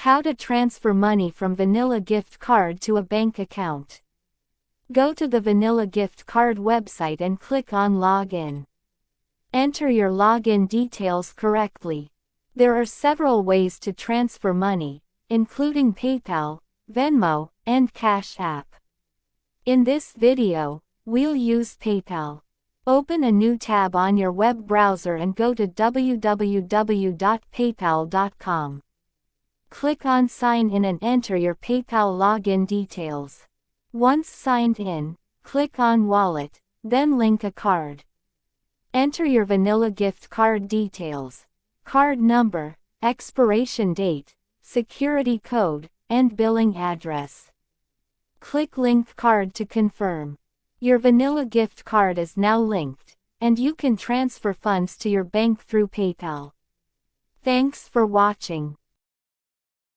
How to transfer money from Vanilla Gift Card to a bank account. Go to the Vanilla Gift Card website and click on Login. Enter your login details correctly. There are several ways to transfer money, including PayPal, Venmo, and Cash App. In this video, we'll use PayPal. Open a new tab on your web browser and go to www.paypal.com. Click on Sign In and enter your PayPal login details. Once signed in, click on Wallet, then link a card. Enter your Vanilla Gift Card details, card number, expiration date, security code, and billing address. Click Link Card to confirm. Your Vanilla Gift Card is now linked, and you can transfer funds to your bank through PayPal. Thanks for watching.